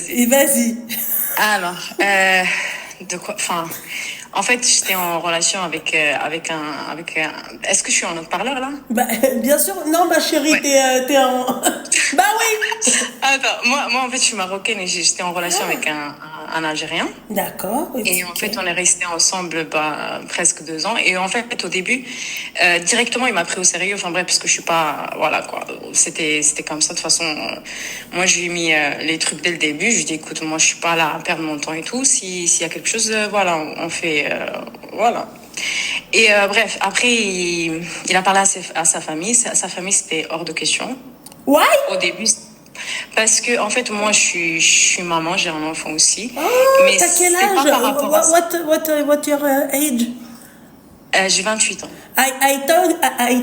Et vas-y. Alors, de quoi, enfin, en fait, j'étais en relation avec un. Est-ce que je suis en haut-parleur là? Bah, bien sûr. Non, ma chérie, Ouais. t'es en... Bah oui. Attends, moi, en fait, je suis marocaine et j'étais en relation avec un Algérien. D'accord, Et en ok. fait, on est restés ensemble presque 2 ans. Et en fait, au début, directement, il m'a pris au sérieux. Enfin bref, parce que je suis pas, voilà quoi. C'était comme ça. De toute façon, moi, je lui ai mis les trucs dès le début. Je lui ai dit, écoute, moi, je suis pas là à perdre mon temps et tout. S'il y a quelque chose, voilà, on fait, voilà. Et bref, après, il a parlé à sa famille. Sa famille, c'était hors de question. Why? Au début, parce que en fait, moi, je suis maman, j'ai un enfant aussi, Oh, mais t'as quel c'est âge? pas par rapport à ça. What your age? J'ai 28 ans. I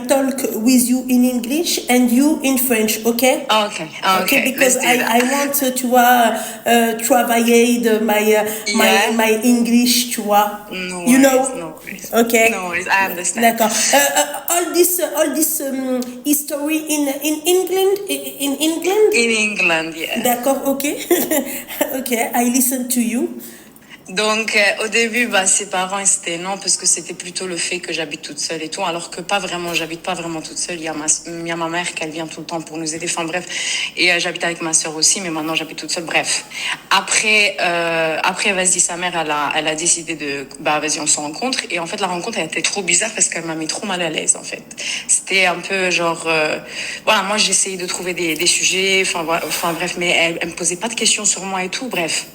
talk with you in English and you in French, okay? Okay, Okay, okay, because let's do I that. want to travailler my Yeah, English, tu vois. no You worries, know? no worries, Okay. no worries. I understand. D'accord. All this history in England, in England. In England, yeah. D'accord, ok. Okay, I listen to you. Donc, au début, ses parents, ils étaient non, parce que c'était plutôt le fait que j'habite toute seule et tout, alors que pas vraiment, j'habite pas vraiment toute seule. Il y a ma mère qui elle vient tout le temps pour nous aider, enfin bref. Et j'habite avec ma soeur aussi, mais maintenant j'habite toute seule, bref. Après, vas-y, sa mère, elle a décidé vas-y, on se rencontre. Et en fait, la rencontre, elle était trop bizarre parce qu'elle m'a mis trop mal à l'aise, en fait. C'était un peu genre, voilà, moi, j'essayais de trouver des sujets, enfin bref, mais elle me posait pas de questions sur moi et tout, bref.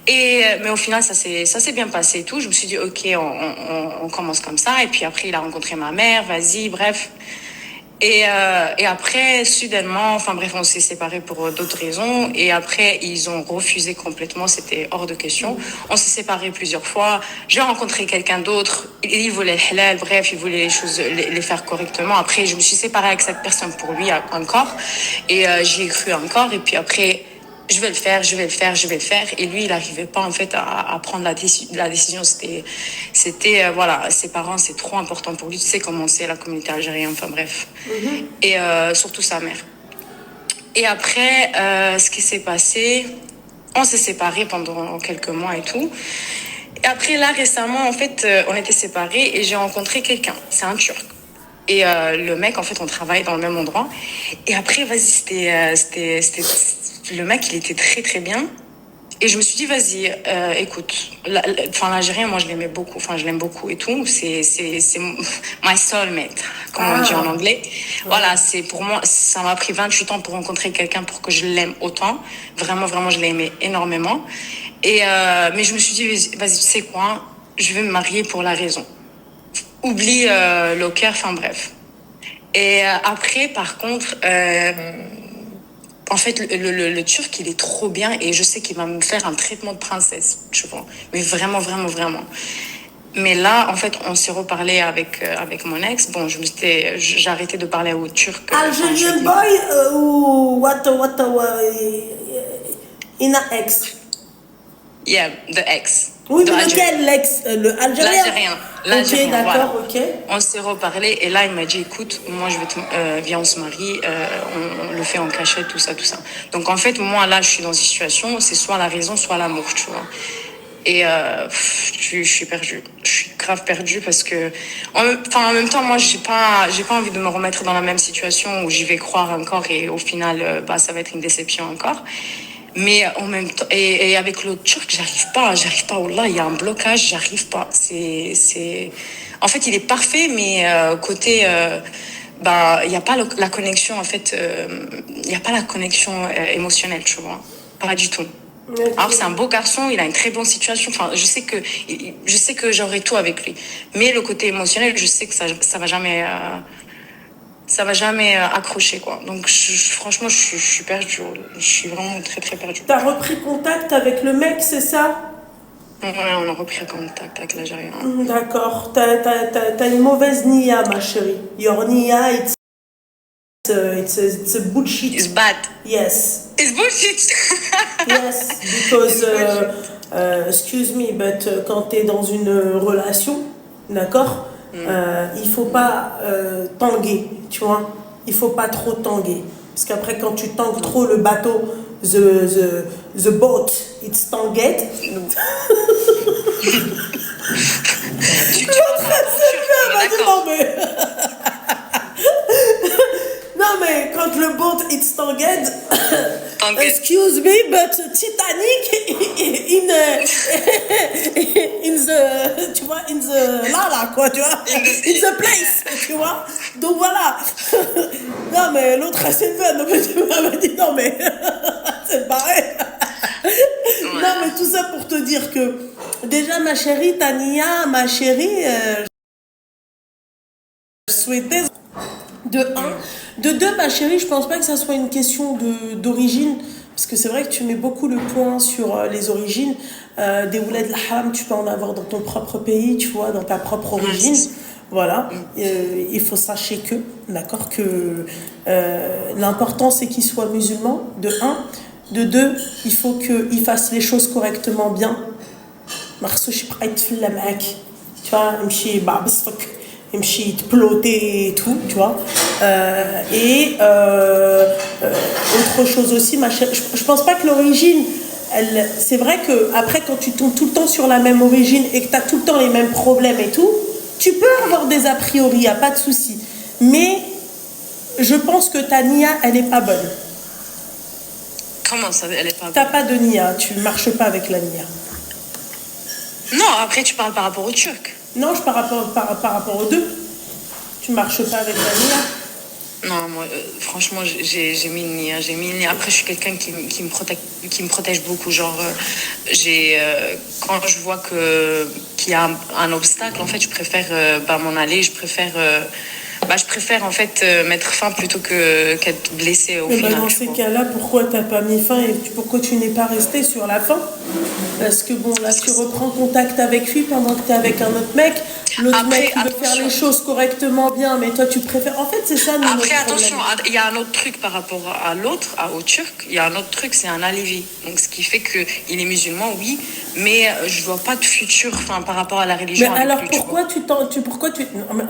Mais au final, ça s'est bien passé et tout. Je me suis dit, ok, on commence comme ça. Et puis après, il a rencontré ma mère, vas-y, bref. Et après, soudainement, enfin bref, on s'est séparés pour d'autres raisons. Et après, ils ont refusé complètement, c'était hors de question. On s'est séparés plusieurs fois. J'ai rencontré quelqu'un d'autre. Il voulait le halal, bref, il voulait les choses, les faire correctement. Après, je me suis séparée avec cette personne pour lui encore. Et j'y ai cru encore. Et puis après, je vais le faire, je vais le faire, je vais le faire. Et lui, il n'arrivait pas en fait à prendre la décision. Voilà, ses parents, c'est trop important pour lui. Tu sais comment c'est la communauté algérienne, enfin bref. Et surtout sa mère. Et après, ce qui s'est passé, on s'est séparés pendant quelques mois et tout. Et après, là, récemment, en fait, on était séparés et j'ai rencontré quelqu'un. C'est un Turc. Et le mec, en fait, on travaille dans le même endroit. Et après, vas-y, le mec, il était très, très bien. Et je me suis dit, vas-y, écoute, l'Algérien, moi, je l'aimais beaucoup. Enfin, je l'aime beaucoup et tout. C'est my soulmate, comme on dit en anglais. Voilà, c'est pour moi, ça m'a pris 28 ans pour rencontrer quelqu'un pour que je l'aime autant. Vraiment, vraiment, je l'ai aimé énormément. Mais je me suis dit, vas-y, tu sais quoi, je vais me marier pour la raison. Oublie le cœur, enfin bref. Et après, par contre, en fait, le Turc, il est trop bien et je sais qu'il va me faire un traitement de princesse, tu vois. Mais vraiment, vraiment, vraiment. Mais là, en fait, on s'est reparlé avec mon ex. Bon, j'ai arrêté de parler au Turc. Algerian boy ou what in a ex? Yeah, the ex. Oui, De mais Algérie. lequel l'ex? Le Algérien? L'Algérien, Ok, voilà. d'accord, ok. On s'est reparlé et là, il m'a dit, écoute, moi, viens, on se marie, on le fait en cachette, tout ça, tout ça. Donc, en fait, moi, là, je suis dans une situation, c'est soit la raison, soit l'amour, tu vois. Et je suis perdue. Je suis grave perdue parce que, en même temps, moi, j'ai pas envie de me remettre dans la même situation où j'y vais croire encore et au final, ça va être une déception encore. Mais en même temps, et avec le turc, j'arrive pas. Oh là, il y a un blocage, j'arrive pas. En fait, il est parfait, mais côté, il y a pas la connexion, en fait, il y a pas la connexion émotionnelle, tu vois. Pas du tout. Ok. Alors, c'est un beau garçon, il a une très bonne situation. Enfin, je sais que j'aurai tout avec lui. Mais le côté émotionnel, je sais que ça va jamais accrocher, quoi. Donc, franchement, je suis perdue. Je suis vraiment très, très perdue. T'as repris contact avec le mec, c'est ça? Ouais, on a repris contact avec l'Algérien. D'accord. T'as une mauvaise nia, ma chérie. Your nia, it's a bullshit. It's bad. Yes. It's bullshit. Yes, because, It's bullshit. excuse me, but quand t'es dans une relation, d'accord, il faut pas tanguer, tu vois. Il faut pas trop tanguer. Parce qu'après, quand tu tangues trop, le bateau the boat it's tangued. Tu parles par rapport au Turc, on est d'accord. Non mais non mais quand le boat it's tangued, Tangued. excuse me but Titanic in the tu vois in the là quoi tu vois in the place tu vois, donc voilà. Non mais l'autre elle s'est fait, elle m'a dit non mais c'est pareil. Ouais. Non mais tout ça pour te dire que déjà ma chérie Tania, ma chérie, je souhaitais de un, de deux ma chérie, je pense pas que ça soit une question d'origine, parce que c'est vrai que tu mets beaucoup le point sur les origines. Des ouled l'ham, tu peux en avoir dans ton propre pays, tu vois, dans ta propre origine. Voilà, il faut sachez que, d'accord, que l'important c'est qu'il soit musulman, de un. De deux, il faut qu'il fasse les choses correctement bien. Tu vois, يمشي يتبلوتي et tout, tu vois. Et autre chose aussi, je pense pas que l'origine, c'est vrai que après quand tu tombes tout le temps sur la même origine et que tu as tout le temps les mêmes problèmes et tout, tu peux avoir des a priori, y a pas de souci. Mais je pense que ta nia, elle est pas bonne. Comment ça, elle est pas T'as bonne? pas de nia, tu marches pas avec la nia. Non, après tu parles par rapport au Turc. Non, je par rapport aux deux. Tu marches pas avec la nia. Non, moi, franchement, j'ai mis une nia. J'ai mis une nia. Après, je suis quelqu'un qui me protège beaucoup. Genre, quand je vois qu'il y a un obstacle, en fait, je préfère m'en aller. Je préfère en fait mettre fin plutôt qu'être blessée au final. Dans ces cas-là, pourquoi t'as pas mis fin et pourquoi tu n'es pas resté sur la fin? Parce que bon, là, tu reprends contact avec lui pendant que t'es avec un autre mec. L'autre mec, il veut faire les choses correctement bien, mais toi, tu préfères. En fait, c'est ça notre Après, problème. attention, il y a un autre truc par rapport à l'autre, au Turc. Il y a un autre truc, c'est un Alevi. Donc, ce qui fait qu'il est musulman, oui, mais je vois pas de futur, par rapport à la religion. Mais alors, pourquoi tu.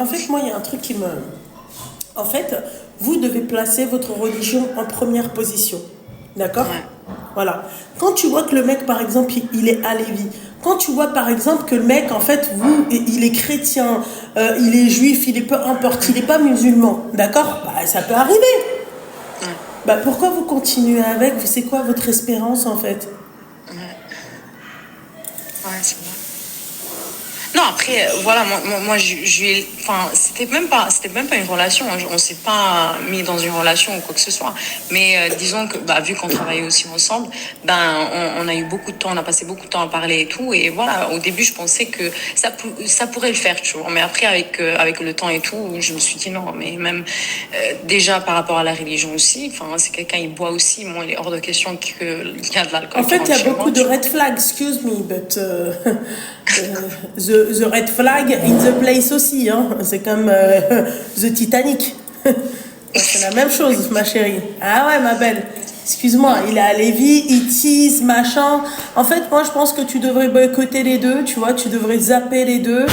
En fait, moi, il y a un truc qui me. En fait, vous devez placer votre religion en première position. D'accord? Ouais. Voilà. Quand tu vois que le mec, par exemple, il est alévi, quand tu vois, par exemple, que le mec, en fait, il est chrétien, il est juif, il est peu importe, il n'est pas musulman, d'accord? Bah, ça peut arriver. Ouais. Bah, pourquoi vous continuez avec? C'est quoi votre espérance, en fait? Ouais, c'est vrai. Non, après, voilà, moi c'était même pas une relation. On s'est pas mis dans une relation ou quoi que ce soit. Mais disons que, vu qu'on travaillait aussi ensemble, on a eu beaucoup de temps, on a passé beaucoup de temps à parler et tout. Et voilà, au début, je pensais que ça pourrait le faire, tu vois. Mais après, avec le temps et tout, je me suis dit non. Mais même déjà par rapport à la religion aussi, c'est quelqu'un, il boit aussi. Moi, il est hors de question qu'il y a de l'alcool. En fait, il y a beaucoup de red flags, excuse me, but the red flag in the place aussi, hein. C'est comme the Titanic. C'est la même chose, ma chérie. Ah ouais, ma belle. Excuse-moi, il est à Lévis, il tease, machin. En fait, moi, je pense que tu devrais boycotter les deux, tu vois, tu devrais zapper les deux,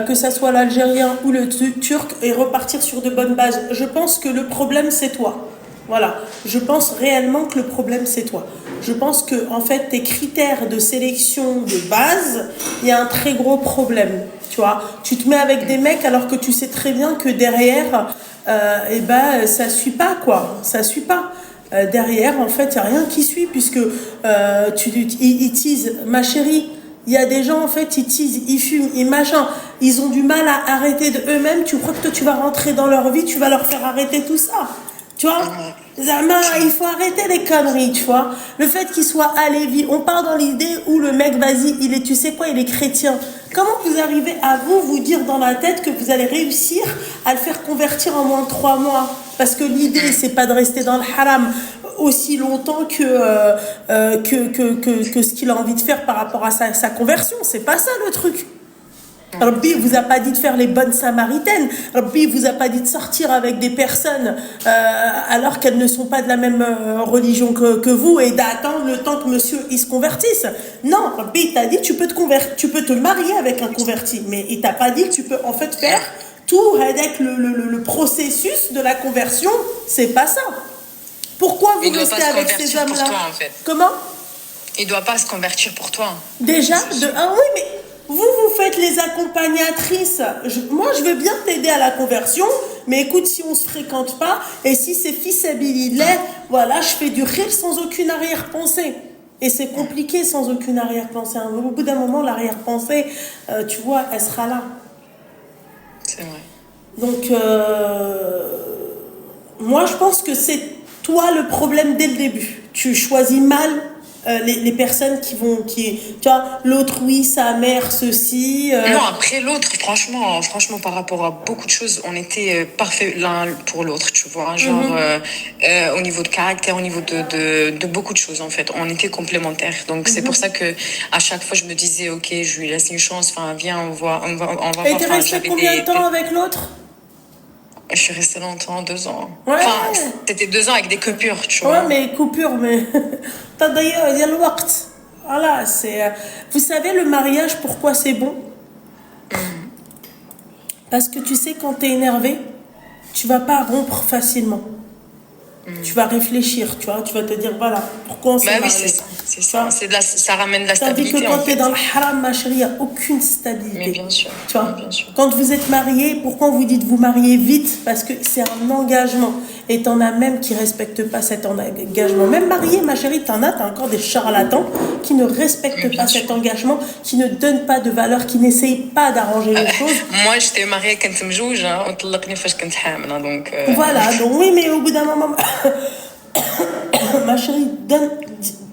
que ça soit l'Algérien ou le Turc, et repartir sur de bonnes bases. Je pense que le problème, c'est toi. Voilà, je pense réellement que le problème c'est toi. Je pense que en fait tes critères de sélection de base, il y a un très gros problème. Tu vois, tu te mets avec des mecs alors que tu sais très bien que derrière, ça suit pas quoi, ça suit pas. Derrière en fait il y a rien qui suit puisque ils teasent, ma chérie. Il y a des gens, en fait, ils teasent, ils fument, ils machin. Ils ont du mal à arrêter de eux-mêmes. Tu crois que toi, tu vas rentrer dans leur vie, tu vas leur faire arrêter tout ça. Tu vois, Zama, il faut arrêter les conneries, tu vois. Le fait qu'il soit à Lévis, on part dans l'idée où le mec, vas-y, tu sais quoi, il est chrétien. Comment vous arrivez à vous dire dans la tête que vous allez réussir à le faire convertir en moins de 3 mois? Parce que l'idée, c'est pas de rester dans le haram aussi longtemps que ce qu'il a envie de faire par rapport à sa conversion. C'est pas ça le truc. Rabbi vous a pas dit de faire les bonnes samaritaines. Rabbi vous a pas dit de sortir avec des personnes alors qu'elles ne sont pas de la même religion que vous et d'attendre le temps que monsieur il se convertisse. Non, Rabbi t'a dit tu peux te marier avec un converti, mais il t'a pas dit que tu peux en fait faire tout avec le processus de la conversion. C'est pas ça. Pourquoi vous Il doit restez pas se avec ces convertir pour hommes-là? toi, en fait. Comment? Il doit pas se convertir pour toi. Déjà, C'est sûr. oui, mais vous faites les accompagnatrices. Moi, je veux bien t'aider à la conversion, mais écoute, si on se fréquente pas, et si c'est fils habilillah, voilà, je fais du rire sans aucune arrière-pensée. Et c'est compliqué sans aucune arrière-pensée. Au bout d'un moment, l'arrière-pensée, tu vois, elle sera là. C'est vrai. Donc, moi, je pense que c'est toi le problème dès le début. Tu choisis mal les personnes tu vois, l'autre, oui, sa mère, ceci. Non, après l'autre, franchement, par rapport à beaucoup de choses, on était parfaits l'un pour l'autre, tu vois. Genre, au niveau de caractère, au niveau de beaucoup de choses, en fait. On était complémentaires. Donc, c'est pour ça que à chaque fois, je me disais, OK, je lui laisse une chance. Enfin, viens, on va Et voir. t'es Enfin, resté combien de temps avec l'autre? Je suis restée longtemps, 2 ans. Ouais. Enfin, c'était 2 ans avec des coupures, tu Ouais, vois. mais coupure, mais. T'as d'ailleurs, il y a le waqt. Voilà, c'est. Vous savez, le mariage, pourquoi c'est bon? Parce que tu sais, quand t'es énervé, tu vas pas rompre facilement. Tu vas réfléchir, tu vois. Tu vas te dire, voilà, pourquoi on s'est Bah oui, marié. c'est ça. Ça ramène de la Tandis que stabilité, quand en tu es fait. dans le haram, ma chérie, il n'y a aucune stabilité. Mais bien sûr. Tu vois, Mais bien sûr. quand vous êtes mariés, pourquoi vous dites vous mariez vite? Parce que c'est un engagement. Et t'en as même qui ne respectent pas cet engagement. Même marié, ma chérie, t'as encore des charlatans qui ne respectent pas cet engagement, qui ne donnent pas de valeur, qui n'essayent pas d'arranger les choses. Moi, j'étais mariée quand je me hein, وطلقني فاش كنت حاملة, donc Voilà, donc oui, mais au bout d'un moment, ma chérie,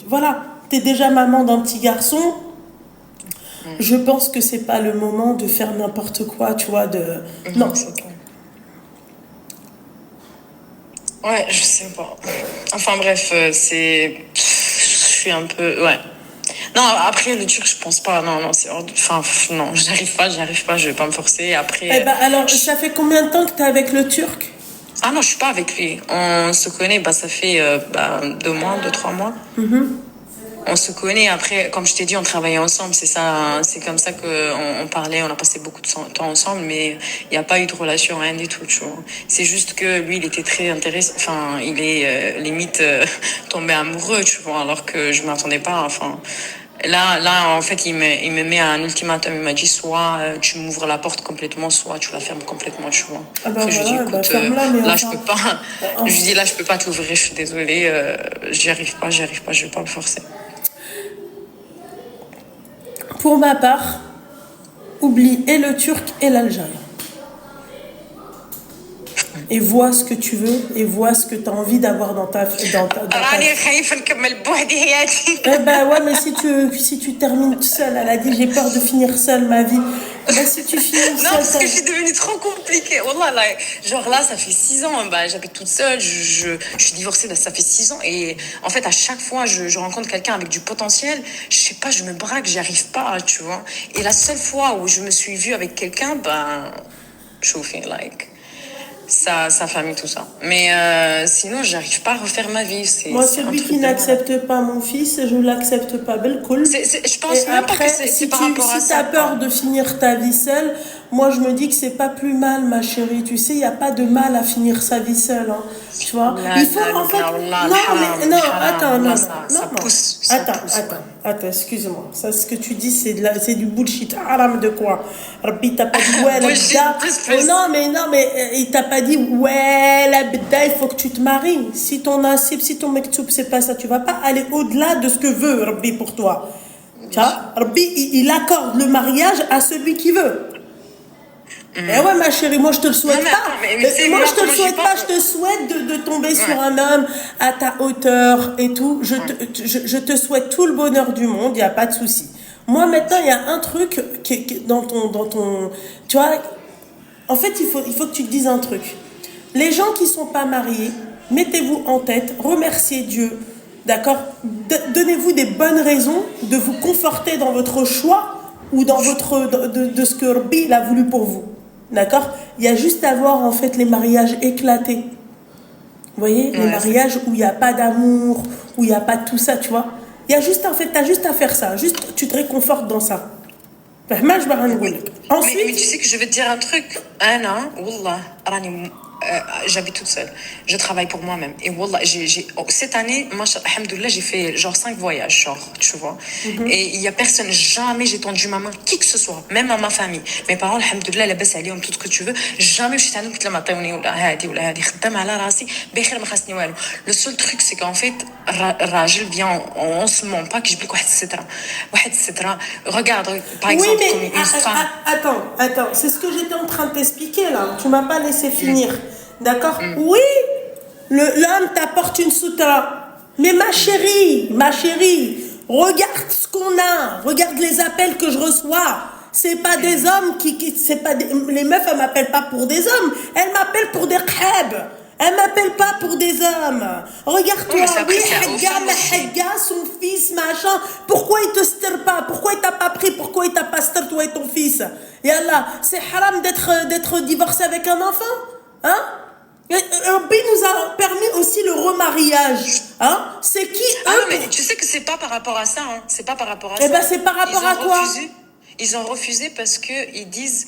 voilà, t'es déjà maman d'un petit garçon. Je pense que c'est pas le moment de faire n'importe quoi, tu vois, non. c'est pas. Ouais, je sais pas. Enfin bref, je suis un peu, ouais. Non, après le turc, je pense pas. Non, c'est enfin, non, j'arrive pas, je vais pas me forcer. Après. Eh ben, alors, ça fait combien de temps que t'es avec le turc? Ah non, je suis pas avec lui. On se connaît, ça fait 2 mois, 3 mois. On se connaît. Après, comme je t'ai dit, on travaillait ensemble. C'est ça, c'est comme ça qu'on parlait. On a passé beaucoup de temps ensemble, mais il n'y a pas eu de relation, rien du tout, tu vois. C'est juste que lui, il était très intéressé. Enfin, il est limite tombé amoureux, tu vois, alors que je m'attendais pas. Enfin, là, en fait, il me met un ultimatum. Il m'a dit soit tu m'ouvres la porte complètement, soit tu la fermes complètement, tu vois. Ah ben Après, je lui dis, voilà, écoute, ferme-la, mais là, enfin, je peux pas. Je lui dis, là, je peux pas t'ouvrir. Je suis désolée. J'y arrive pas. Je vais pas me forcer. pour ma part, oublie et le turc et l'algérien. Et vois ce que tu veux et vois ce que tu as envie d'avoir dans ta vie. Eh ben ouais, mais si tu termines seule, elle a dit j'ai peur de finir seule ma vie. Ben si tu finis seule. Non, parce que je suis devenue trop compliquée. Wallah, là, genre là, ça fait 6 ans. J'habite toute seule. Je suis divorcée, ça fait 6 ans. Et en fait, à chaque fois, je rencontre quelqu'un avec du potentiel. Je sais pas, je me braque, j'y arrive pas, tu vois. Et la seule fois où je me suis vue avec quelqu'un, je fais sa famille, tout ça. Mais sinon, j'arrive pas à refaire ma vie. Moi, c'est un celui truc qui de malade. n'accepte pas mon fils, je ne l'accepte pas. Bel cool. Je pense Et même après, pas que c'est par rapport à si ça. tu as peur de finir ta vie seule, moi je me dis que c'est pas plus mal, ma chérie. Tu sais, il n'y a pas de mal à finir sa vie seule. Hein. Tu vois, il faut en fait. Non, attends, non. Attends, excuse-moi. Ça, ce que tu dis, c'est du bullshit. Haram de quoi? Rabbi t'a pas dit ouais, la bida. Non, mais il t'a pas dit ouais, la bida, il faut que tu te maries. Si ton mektoub, c'est pas ça, tu vas pas aller au-delà de ce que veut Rabbi pour toi. Tu vois, Rabbi, il accorde le mariage à celui qui veut. Eh ouais, ma chérie, moi je te le souhaite pas. Moi je te le souhaite pas. Je te souhaite de tomber sur un homme à ta hauteur et tout. Je te souhaite tout le bonheur du monde, il n'y a pas de souci. Moi maintenant, il y a un truc qui dans ton. Tu vois, en fait, il faut que tu te dises un truc. Les gens qui sont pas mariés, mettez-vous en tête, remerciez Dieu. D'accord? Donnez-vous des bonnes raisons de vous conforter dans votre choix ou dans de ce que Rabbi a voulu pour vous. D'accord? Il y a juste à voir en fait les mariages éclatés. Vous voyez? Les mariages où il n'y a pas d'amour, où il n'y a pas de tout ça, tu vois? Il y a juste en fait, t'as juste à faire ça. Juste, tu te réconfortes dans ça. Ensuite, mais tu sais que je vais te dire un truc. Anna, wallah, rani j'habite toute seule. Je travaille pour moi-même. Et wallah, cette année, moi, alhamdoulilah, j'ai fait genre 5 voyages, genre, tu vois. Et il y a personne, jamais j'ai tendu ma main, qui que ce soit, même à ma famille. Mes parents, alhamdoulilah, لاباس عليهم, tout ce que tu veux. Jamais مشيت عندهم قلت لهم عطيوني ولا هادي ولا هادي, خدام على راسي بخير ما خاصني والو. Le seul truc, c'est qu'en fait, راجل vient, on se ment pas, que je بلك واحد السترة. Regarde, par Oui, exemple, mais comme une femme. attends, c'est ce que j'étais en train de t'expliquer là. Tu m'as pas laissé finir. D'accord? Oui, l'homme t'apporte une soutra. Mais ma chérie, regarde ce qu'on a. Regarde les appels que je reçois. C'est pas des hommes c'est pas les meufs, elles m'appellent pas pour des hommes. Elles m'appellent pour des khab. Elle m'appelle pas pour des hommes. Regarde-toi, oui, Hagga, son fils, machin. Pourquoi il te stir pas? Pourquoi il t'a pas pris? Pourquoi il t'a pas stir, toi et ton fils? Yallah, c'est haram d'être divorcé avec un enfant? Hein? Rabbi nous a permis aussi le remariage. Hein? C'est qui eux? Ah non, mais tu sais que c'est pas par rapport à ça, hein. C'est pas par rapport à ça. Eh ben, c'est par rapport à quoi? Ils ont refusé parce que ils disent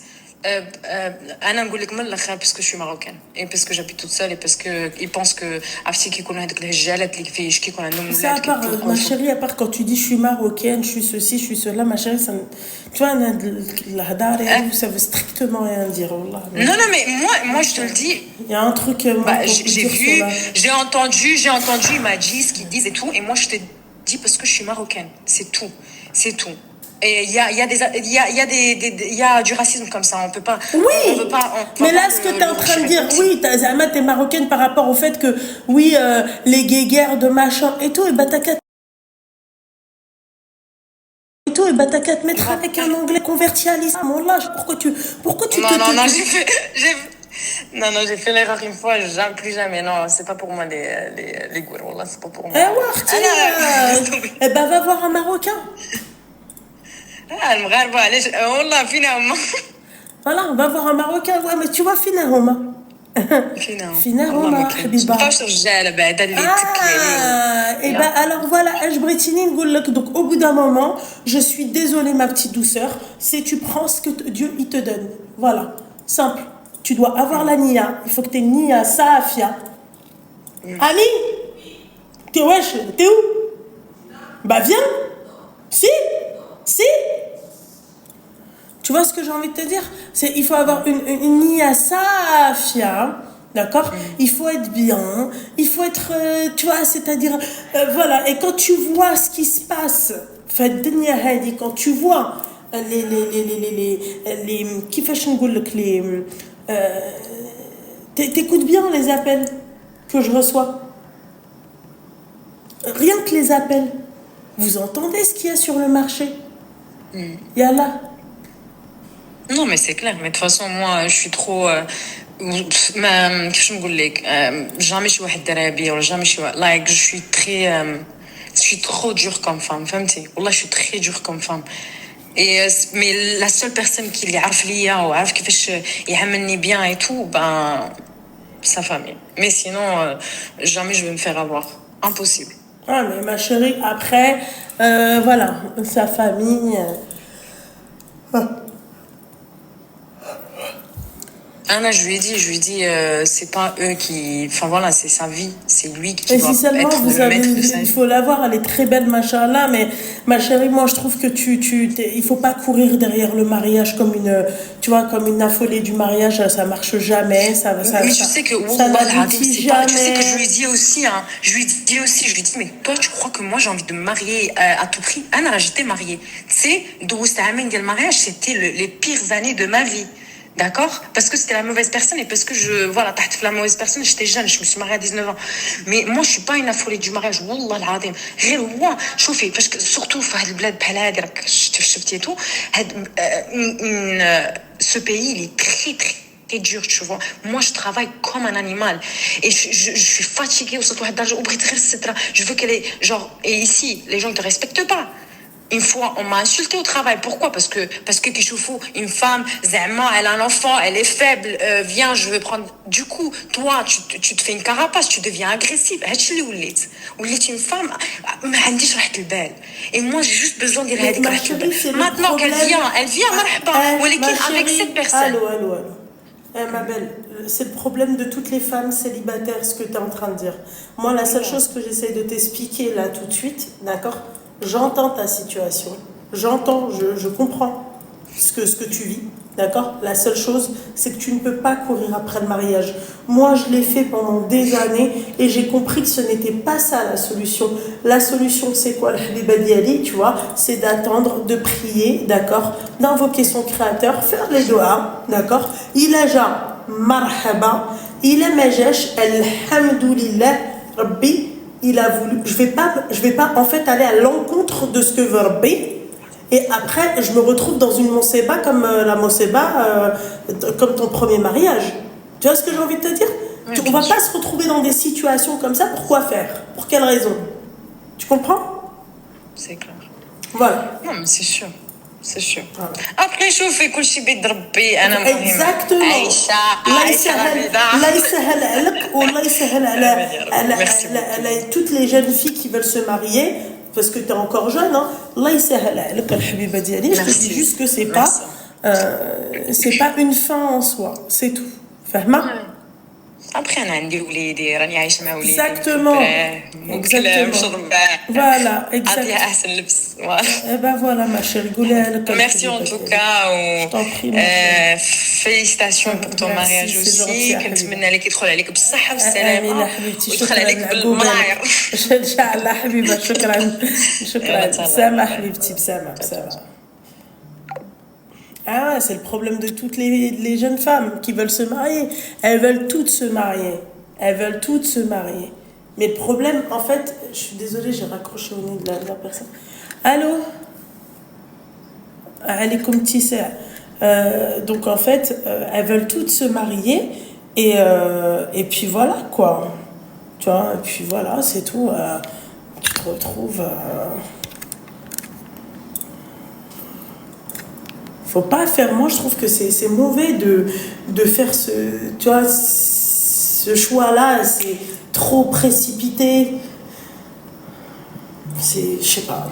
انا نقول لك من الاخر parce que je suis marocaine et parce que j'habite toute seule et parce que ils pensent que عرفتي كيكونوا هذوك الهجالات اللي فيه كيكون عندهم ولاد. Ça à part ma chérie, à part quand tu dis je suis marocaine, je suis ceci, je suis cela, ma chérie, ça, tu vois, la hadara, ça veut strictement rien dire. Wallah. Non, mais moi je te le dis. Il y a un truc. J'ai vu, j'ai entendu, il m'a dit ce qu'ils disent et tout, et moi je te dis parce que je suis marocaine, c'est tout. Et il y a du racisme comme ça, on peut pas. Oui. Mais là, ce que tu es en train de dire, oui, Zama, t'es marocaine par rapport au fait que, oui, les guéguerres de machin et tout, et bah t'as qu'à te mettre avec un anglais converti à l'islam. Wallah, pourquoi tu Non, j'ai fait l'erreur une fois, plus jamais. Non, c'est pas pour moi les goûts, wallah, c'est pas pour moi. Eh ben, va voir un Marocain. المغاربة علاش والله فينا هما. Voilà, on va voir un Marocain. Ouais, mais tu vois فينا هما. فينا هما حبيبة. مابقاوش رجالة بعد اللي يتكلي. Et ben alors voilà, je brétini نقول لك. Donc au bout d'un moment, je suis désolée ma petite douceur, c'est tu prends ce que Dieu il te donne. Voilà, simple. Tu dois avoir la nia. Il faut que tu aies nia safia. Ami, t'es où? Bah viens. Si. Tu vois ce que j'ai envie de te dire? Il faut avoir une nia safia, d'accord? Il faut être bien, il faut être, tu vois, c'est-à-dire, voilà. Et quand tu vois ce qui se passe, quand tu vois les t'écoutes bien les appels que je reçois. Rien que les appels. Vous entendez ce qu'il y a sur le marché? Yallah. Non, mais c'est clair. Mais de toute façon, moi, je suis trop. كيفاش نقول لك jamais شي واحد دارها بيا ولا jamais شي واحد like je suis trop dure comme femme فهمتي والله je suis très dure comme femme et mais la seule personne qui اللي عارف ليا وعارف كيفاش يعاملني bien et tout ben sa famille mais sinon jamais je vais me faire avoir impossible. Ah mais ma chérie après voilà sa famille Anna, je lui ai dit, c'est pas eux qui, enfin voilà, c'est sa vie, c'est lui qui et doit si seulement être vous le avez, maître de sa vie. il faut la voir, elle est très belle, machallah, mais ma chérie, moi je trouve que il faut pas courir derrière le mariage comme une affolée du mariage, ça marche jamais, mais tu sais que ça n'aboutit jamais. Tu sais que je lui dis aussi, je lui dis, mais toi tu crois que moi j'ai envie de me marier à tout prix? Anna, j'étais mariée, tu sais, le mariage c'était les pires années de ma vie. D'accord? Parce que c'était la mauvaise personne et parce que تحت la mauvaise personne, j'étais jeune, je me suis mariée à 19 ans. Mais moi, je suis pas une affolée du mariage, والله العظيم. غير هو شوفي parce que surtout في هاد البلاد بحال هادي راك شفتي tout ce pays il est très très dur, tu vois. Moi, je travaille comme un animal et je suis fatiguée وصلت واحد الدرجة وبغيت غير السترة. Je veux qu'elle est genre et ici, les gens ne te respectent pas. Une fois, on m'a insulté au travail. Pourquoi? Parce que Kishoufou, une femme, Zama, elle a un enfant, elle est faible, viens, je veux prendre. Du coup, toi, tu te fais une carapace, tu deviens agressive. Oulit une femme, et moi, j'ai juste besoin d'y aller. Maintenant qu'elle vient, marhaba, avec cette personne. Allô. Ma belle, c'est le problème de toutes les femmes célibataires, ce que tu es en train de dire. Moi, la seule chose que j'essaie de t'expliquer là tout de suite, d'accord? J'entends ta situation, j'entends, je comprends ce que tu vis, d'accord? La seule chose, c'est que tu ne peux pas courir après le mariage. Moi, je l'ai fait pendant des années et j'ai compris que ce n'était pas ça la solution. La solution, c'est quoi, le Habiba Diali, tu vois? C'est d'attendre, de prier, d'accord? D'invoquer son créateur, faire les doigts, d'accord? Il a ja, marhaba, il a majesh, alhamdoulilah, rabbi, il a voulu. Je vais pas en fait aller à l'encontre de ce que veut Rabbi. Et après, je me retrouve dans une moseba comme la moseba, comme ton premier mariage. Tu vois ce que j'ai envie de te dire? Oui, On va pas se retrouver dans des situations comme ça. Pourquoi faire? Pour quelle raison? Tu comprends? C'est clair. Voilà. Non, mais c'est sûr. C'est sûr. Voilà. Après, شوفي كل شيء بيد ربي أنا مهم. Exactement. الله يسهل عليك والله يسهل على toutes les jeunes filles qui veulent se marier parce que tu es encore jeune, hein. الله يسهل عليك الحبيبة ديالي. Je te dis juste que c'est pas une fin en soi, c'est tout. فاهمة؟ Après, أنا عندي وليدي راني عايشة مع وليدي. Exactement. Voilà, exactement. أعطيها أحسن لبس. Et ben voilà, ma chérie, merci en tout cas. Je t'en prie. Félicitations pour ton mariage aussi. كنتمنى لك يدخل عليك بالصحة والسلامة. آمين يا حبيبتي. ويدخل عليك بالمراير. إن شاء الله حبيبة. شكرا. بسامة حبيبتي بسامة. Ah, c'est le problème de toutes les jeunes femmes qui veulent se marier. Elles veulent toutes se marier. Mais le problème, en fait, je suis désolée, j'ai raccroché au nez de la personne. Allô? Alaykoum Tissa. Donc, en fait, elles veulent toutes se marier. Et puis voilà, quoi. Tu vois, et puis voilà, c'est tout. Tu te retrouves... Faut pas faire. Moi, je trouve que c'est mauvais de faire tu vois, ce choix-là. C'est trop précipité. Je sais pas.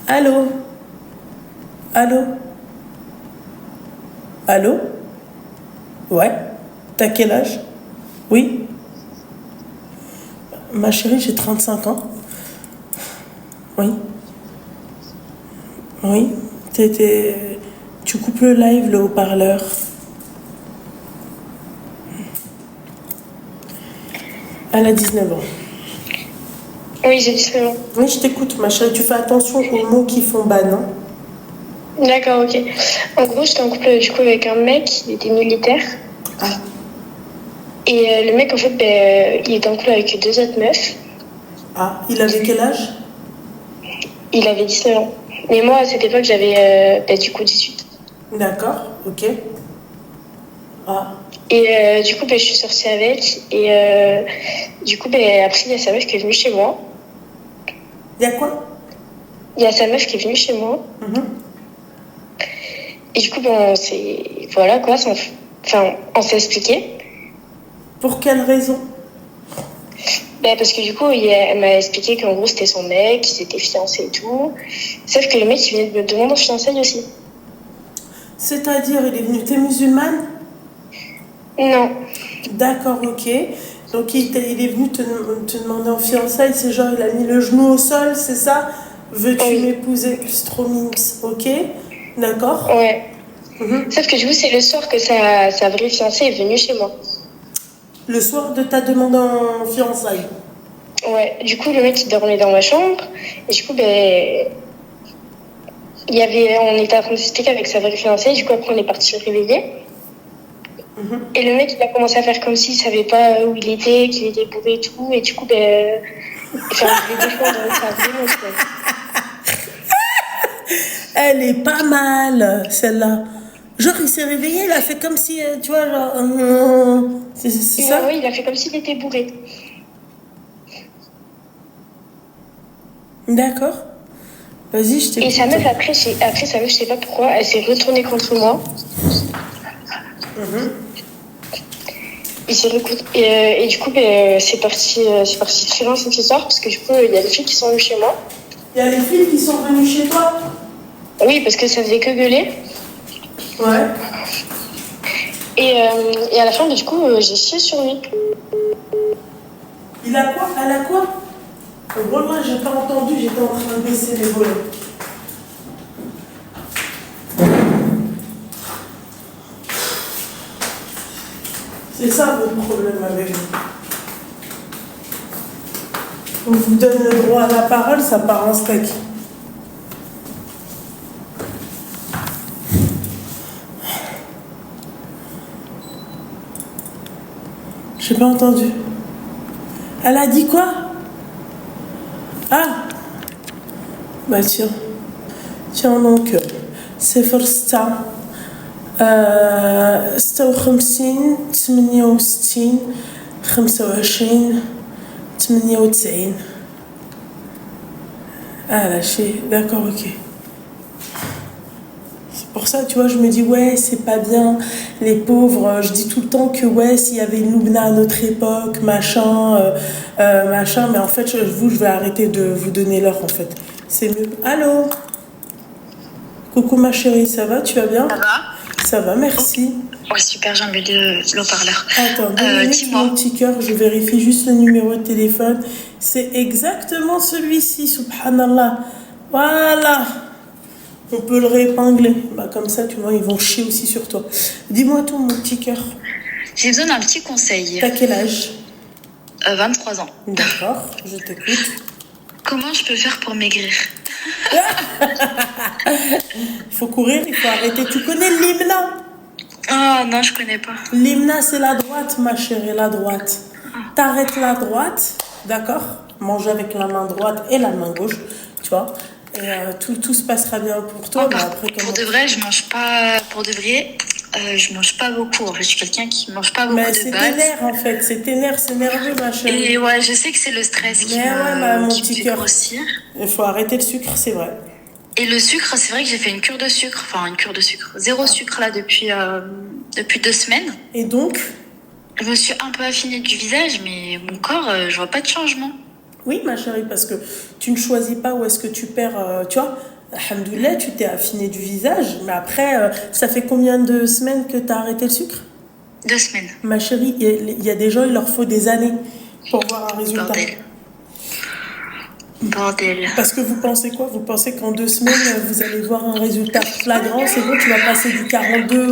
Allô? Ouais. T'as quel âge? Oui. Ma chérie, j'ai 35 ans. Oui. Tu coupes le live, le haut-parleur. Elle a 19 ans. Oui, j'ai 19 ans. Oui, je t'écoute, ma chérie. Tu fais attention aux mots qui font ban, hein? D'accord, ok. En gros, j'étais en couple du coup avec un mec, il était militaire. Ah. Et le mec, en fait, il était en couple avec 2 autres meufs. Ah, il avait quel âge? Il avait 19 ans. Mais moi, à cette époque, j'avais du coup 18. D'accord, ok. Ah. Et du coup, je suis sortie avec. Et du coup, après, il y a sa meuf qui est venue chez moi. Il y a quoi? Il y a sa meuf qui est venue chez moi. Et du coup, voilà quoi. On s'est expliqué. Pour quelle raison? Parce que du coup, elle m'a expliqué qu'en gros, c'était son mec, qu'ils étaient fiancés et tout. Sauf que le mec, il venait de me demander en fiançailles aussi. C'est-à-dire, il est venu... T'es musulmane? Non. D'accord, ok. Donc, il est venu te demander en fiançailles. C'est genre, il a mis le genou au sol, c'est ça? Veux-tu m'épouser? C'est trop mix, ok? D'accord. Ouais. Sauf que du coup, c'est le soir que sa vraie fiancée est venue chez moi. soir de ta demande en fiançailles? Ouais. Du coup, le mec, il dormait dans ma chambre. Et du coup, on était en train de s'expliquer avec sa vraie fiancée. Du coup, après, on est parti se réveiller. Et le mec, il a commencé à faire comme s'il savait pas où il était, qu'il était bourré et tout. Et du coup, il fait un défaut dans sa vie. Elle est pas mal, celle-là. Genre, il s'est réveillé, il a fait comme si, tu vois, genre... c'est ça? Oui, il a fait comme s'il était bourré. D'accord. Vas-y, je t'écoute. Et sa meuf, après, sa meuf, je sais pas pourquoi, elle s'est retournée contre moi. Et du coup, c'est parti très loin cette histoire, parce que du coup, il y a des filles qui sont venues chez moi. Il y a des filles qui sont venues chez toi? Oui, parce que ça faisait que gueuler. Ouais. Et à la fin, du coup, j'ai chié sur lui. Il a quoi? Elle a quoi? Moi, j'ai pas entendu, j'étais en train de baisser les volets. C'est ça votre problème avec vous. On vous donne le droit à la parole, ça part en steak. J'ai pas entendu. Elle a dit quoi? Ah! Bah tiens. Tiens donc, صفر ستة 56 68 25 98. Ah lâché, d'accord, ok. Pour ça, tu vois, je me dis, ouais, c'est pas bien, les pauvres. Je dis tout le temps que, ouais, s'il y avait une Loubna à notre époque, machin, machin, mais en fait, je vais arrêter de vous donner l'heure, en fait. C'est mieux. Allô? Coucou ma chérie, ça va? Tu vas bien? Ça va? Ça va, merci. Ouais, super, j'ai envie de l'haut-parleur. Attends, 2 minutes, Dis-moi. mon petit cœur, je vérifie juste le numéro de téléphone. C'est exactement celui-ci, subhanallah. Voilà. On peut le réépingler. Bah, comme ça, tu vois, ils vont chier aussi sur toi. Dis-moi tout, mon petit cœur. J'ai besoin d'un petit conseil. T'as quel âge? 23 ans. D'accord, je t'écoute. Comment je peux faire pour maigrir? Il faut courir, il faut arrêter. Tu connais l'hymna? Oh non, je connais pas. L'hymna, c'est la droite, ma chérie, la droite. T'arrêtes la droite, d'accord? Mange avec la main droite et la main gauche, tu vois? Et tout se passera bien pour toi. Mais après, Pour de vrai, je mange pas. Pour de vrai, je mange pas beaucoup. En fait, je suis quelqu'un qui mange pas beaucoup mais de c'est tes base. nerfs, en fait. C'est tes nerfs, c'est nerveux, ma chérie. Et ouais, je sais que c'est le stress qui Mais ouais, mon qui me petit fait cœur. grossir. Il faut arrêter le sucre, c'est vrai. Et le sucre, c'est vrai que j'ai fait une cure de sucre. Enfin, une cure de sucre. Zéro sucre là depuis 2 semaines. Et donc? Je me suis un peu affinée du visage, mais mon corps, je vois pas de changement. Oui, ma chérie, parce que tu ne choisis pas où est-ce que tu perds, tu vois. Alhamdoulilah, tu t'es affiné du visage, mais après, ça fait combien de semaines que tu as arrêté le sucre? 2 semaines. Ma chérie, il y a des gens, il leur faut des années pour voir un résultat. Bordel. Parce que vous pensez quoi? Vous pensez qu'en 2 semaines, vous allez voir un résultat flagrant? C'est bon, tu vas passer du 42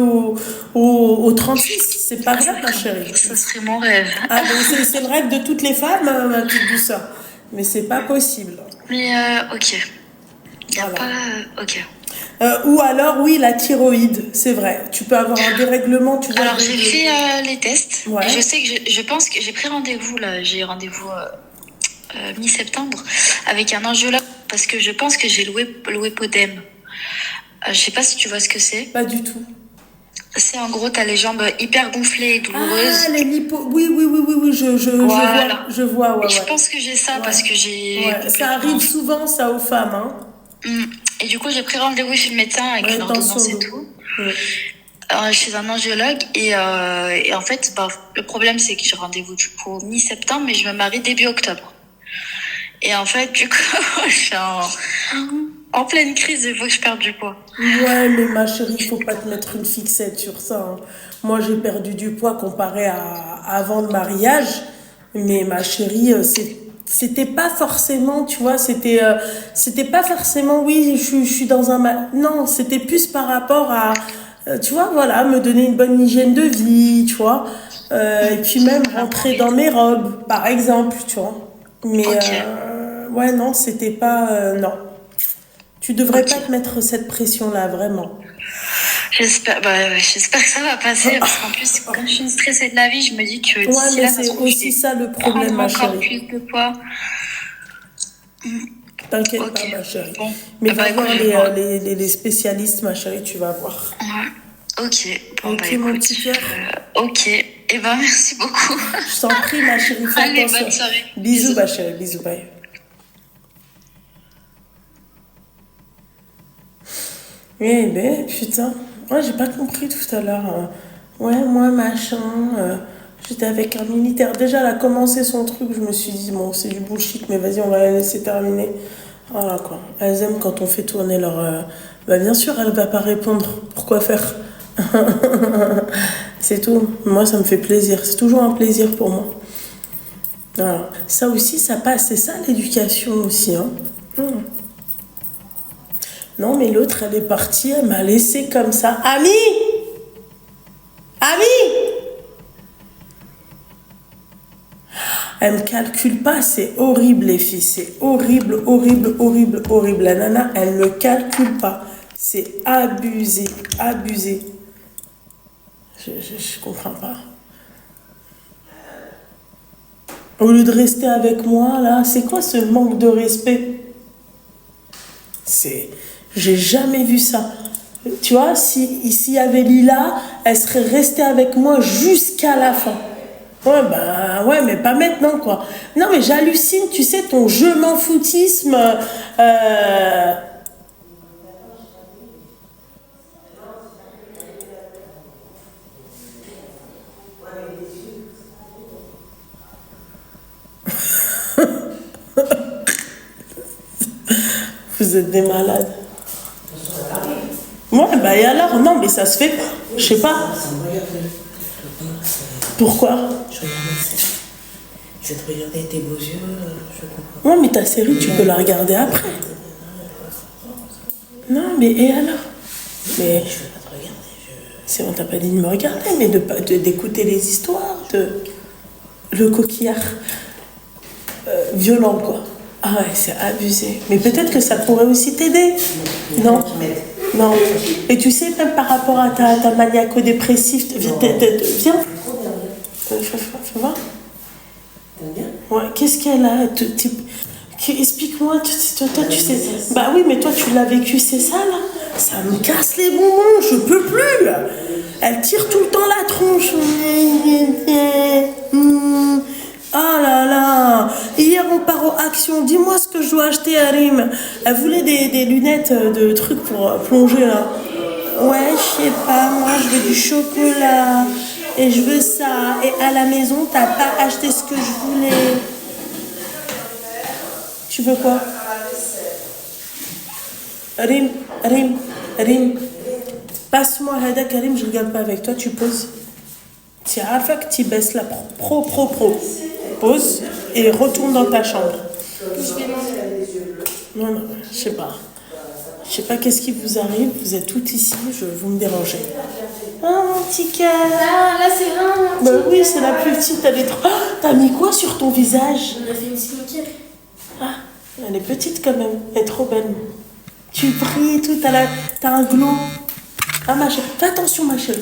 au 36. C'est pas vrai, ma chérie. Ce serait mon rêve. Ah, donc c'est le rêve de toutes les femmes, ma petite douceur. Mais c'est pas possible. Mais ok. Y a Voilà. pas. Ok. Ou alors, oui, la thyroïde, c'est vrai. Tu peux avoir un dérèglement, tu vois. Alors j'ai fait les tests. Ouais. Et je sais que je pense que j'ai pris rendez-vous là. J'ai rendez-vous mi-septembre avec un angiologue parce que je pense que j'ai l'ouépodème. Je sais pas si tu vois ce que c'est. Pas du tout. C'est en gros, t'as les jambes hyper gonflées et douloureuses. Ah, les lipo... Oui, Voilà. je vois, ouais, Et je ouais. pense que j'ai ça Ouais. parce que j'ai... Ouais, ça arrive souvent, ça, aux femmes, hein. Et du coup, j'ai pris rendez-vous chez le médecin avec Ouais, une ordonnance et tout. Chez un angiologue. Et en fait, le problème, c'est que j'ai rendez-vous du coup mi-septembre, mais je me marie début octobre. Et en fait, du coup, je suis en pleine crise, il faut que je perde du poids. Ouais, mais ma chérie, il faut pas te mettre une fixette sur ça, hein. Moi, j'ai perdu du poids comparé à avant le mariage. Mais ma chérie, c'était pas forcément, tu vois, c'était pas forcément, oui, je suis dans un... Non, c'était plus par rapport à, tu vois, voilà, me donner une bonne hygiène de vie, tu vois. Et puis même rentrer dans mes robes, par exemple, tu vois. Mais, ouais, non, c'était pas... non. Tu devrais pas te mettre cette pression-là, vraiment. J'espère que ça va passer parce qu'en plus, quand je suis stressée de la vie, je me dis que Ouais, mais là, c'est aussi ça le problème, ma encore chérie. plus de poids. T'inquiète pas, ma chérie. Bon. Mais va écoute, voir les spécialistes, ma chérie, tu vas voir. Ouais. Ok. Bon, Ok, mon petit cœur. ok. Et merci beaucoup. Je t'en prie, ma chérie, fais Allez, attention. bonne soirée. Bisous, ma chérie, bisous, bye. Eh ben, putain. Ouais, j'ai pas compris tout à l'heure. Ouais, moi, machin. J'étais avec un militaire. Déjà, elle a commencé son truc. Je me suis dit, bon, c'est du bullshit, mais vas-y, on va la laisser terminer. Voilà, quoi. Elles aiment quand on fait tourner leur... Bah, bien sûr, elle va pas répondre. Pourquoi faire? C'est tout. Moi, ça me fait plaisir. C'est toujours un plaisir pour moi. Voilà. Ça aussi, ça passe. C'est ça l'éducation aussi. Hein. Non, mais l'autre, elle est partie. Elle m'a laissé comme ça. Ami! Ami! Elle me calcule pas. C'est horrible, les filles. C'est horrible, horrible, horrible, horrible. La nana, elle me calcule pas. C'est abusé. Abusé. Je comprends pas. Au lieu de rester avec moi, là, c'est quoi ce manque de respect? J'ai jamais vu ça. Tu vois, si ici y avait Lila, elle serait restée avec moi jusqu'à la fin. Ouais, bah, ouais, mais pas maintenant, quoi. Non, mais j'hallucine, tu sais, ton je m'en foutisme. Vous êtes des malades. Ouais, bah et alors? Non, mais ça se fait pas. Je sais pas. Pourquoi? Je vais te regarder tes beaux yeux, je comprends. Ouais, mais ta série, tu peux la regarder après. Non, mais et alors? Mais Je vais pas te regarder, c'est on t'a pas dit de me regarder, mais d'écouter les histoires, le coquillard violent, quoi. Ah ouais, c'est abusé. Mais peut-être que ça pourrait aussi t'aider. Non? Non. Et tu sais, même par rapport à ta maniaco-dépressif, viens. Fais voir. T'aimes bien? Ouais, qu'est-ce qu'elle a? Explique-moi, toi, tu sais. Bah oui, mais toi, tu l'as vécu, c'est ça, là? Ça me casse les bonbons, je peux plus. Elle tire tout le temps la tronche. Ah là là. Hier, on part aux actions. Dis-moi ce que je dois acheter à Rim. Elle voulait des lunettes de trucs pour plonger, là. Ouais, je sais pas, moi, je veux du chocolat. Et je veux ça. Et à la maison, t'as pas acheté ce que je voulais. Tu veux quoi? Rim. Passe-moi Hada Karim, je regarde pas avec toi, tu poses. Tu as fait que tu baisses la pro. Pose et retourne dans ta chambre. Non, je sais pas. Je sais pas qu'est-ce qui vous arrive, vous êtes toutes ici, vous me dérangez. Oh mon petit cœur. Ah, là c'est un. Bah oui, c'est la plus petite, elle est trop... Ah, t'as mis quoi sur ton visage? On a fait une skincare. Ah, elle est petite quand même, elle est trop belle. Tu brilles et tout, t'as un glow. Ah ma chérie, fais attention ma chérie.